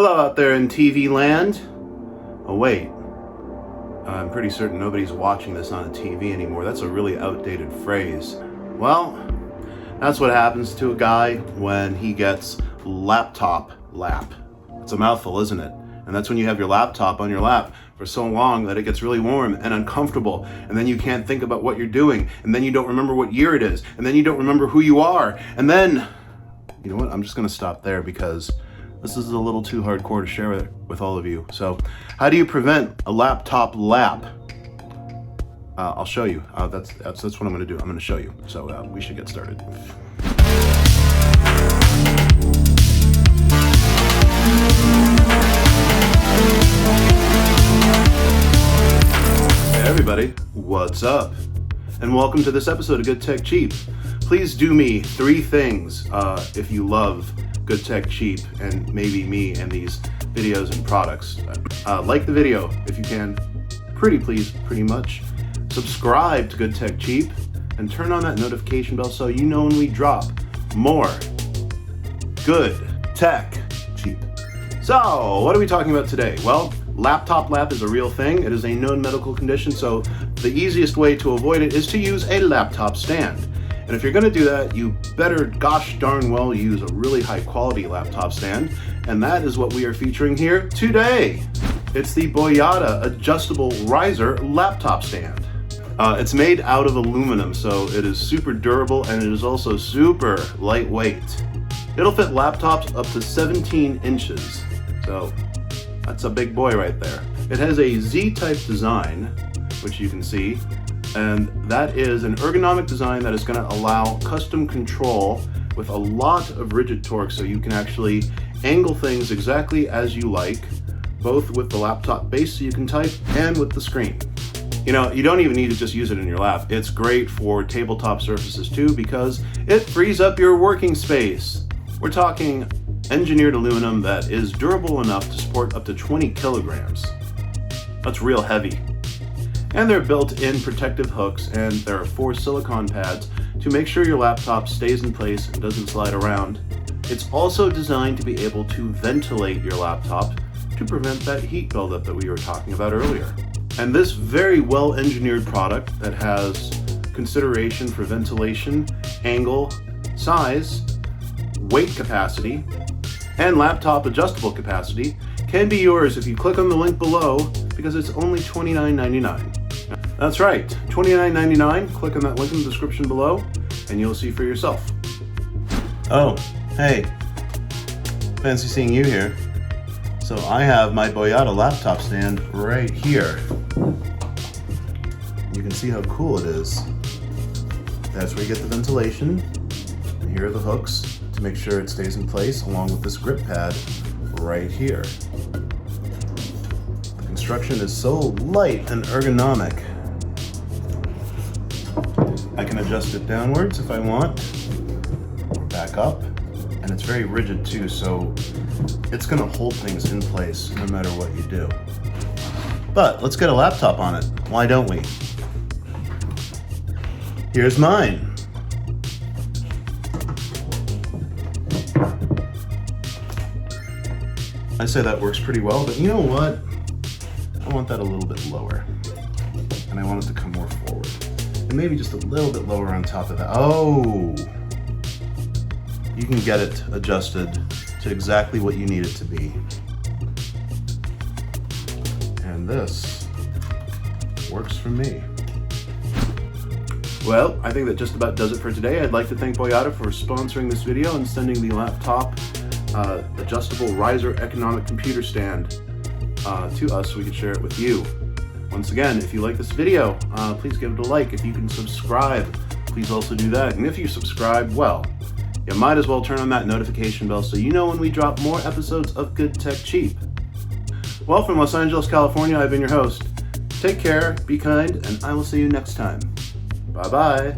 Hello out there in TV land. Oh wait, I'm pretty certain nobody's watching this on a TV anymore. That's a really outdated phrase. Well, that's what happens to a guy when he gets laptop lap. It's a mouthful, isn't it? And that's when you have your laptop on your lap for so long that it gets really warm and uncomfortable, and then you can't think about what you're doing, and then you don't remember what year it is, and then you don't remember who you are, and then, you know what, I'm just gonna stop there because this is a little too hardcore to share with all of you. So, how do you prevent a laptop lap? I'll show you. That's what I'm gonna do. I'm gonna show you. So we should get started. Hey everybody, what's up? And welcome to this episode of Good Tech Cheap. Please do me 3 things if you love Good Tech Cheap and maybe me and these videos and products. Like the video if you can, pretty much. Subscribe to Good Tech Cheap and turn on that notification bell so you know when we drop more Good Tech Cheap. So, what are we talking about today? Well, laptop lap is a real thing. It is a known medical condition, so the easiest way to avoid it is to use a laptop stand. And if you're gonna do that, you better gosh darn well use a really high quality laptop stand. And that is what we are featuring here today. It's the Boyata adjustable riser laptop stand. It's made out of aluminum, so it is super durable and it is also super lightweight. It'll fit laptops up to 17 inches. So that's a big boy right there. It has a Z-type design, which you can see. And that is an ergonomic design that is going to allow custom control with a lot of rigid torque, so you can actually angle things exactly as you like, both with the laptop base so you can type and with the screen. You know, you don't even need to just use it in your lap. It's great for tabletop surfaces too because it frees up your working space. We're talking engineered aluminum that is durable enough to support up to 20 kilograms. That's real heavy. And they're built-in protective hooks, and there are 4 silicone pads to make sure your laptop stays in place and doesn't slide around. It's also designed to be able to ventilate your laptop to prevent that heat buildup that we were talking about earlier. And this very well-engineered product that has consideration for ventilation, angle, size, weight capacity, and laptop adjustable capacity can be yours if you click on the link below because it's only $29.99. That's right, $29.99. Click on that link in the description below and you'll see for yourself. Oh, hey, fancy seeing you here. So I have my Boyata laptop stand right here. You can see how cool it is. That's where you get the ventilation. And here are the hooks to make sure it stays in place along with this grip pad right here. The construction is so light and ergonomic. I can adjust it downwards if I want, or back up, and it's very rigid too, so it's gonna hold things in place no matter what you do. But let's get a laptop on it. Why don't we? Here's mine. I say that works pretty well, but you know what? I want that a little bit lower. And I want it to come more forward. And maybe just a little bit lower on top of that. Oh! You can get it adjusted to exactly what you need it to be. And this works for me. Well, I think that just about does it for today. I'd like to thank Boyata for sponsoring this video and sending the laptop adjustable riser ergonomic computer stand to us so we can share it with you. Once again, if you like this video, please give it a like. If you can subscribe, please also do that. And if you subscribe, well, you might as well turn on that notification bell so you know when we drop more episodes of Good Tech Cheap. Well, from Los Angeles, California, I've been your host. Take care, be kind, and I will see you next time. Bye-bye.